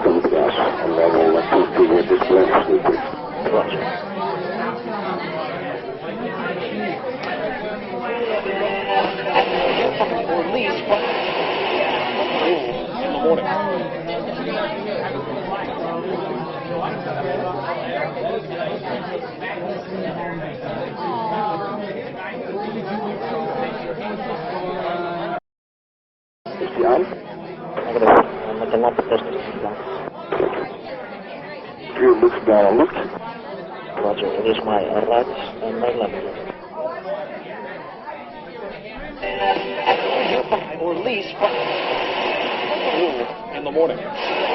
Come to gas and level 2 with display sleeping. Roger. Release in the morning. Is die aan? Met de lampen testen. Fuel looks down and looked. Roger, it is my right and my left. Release in the morning.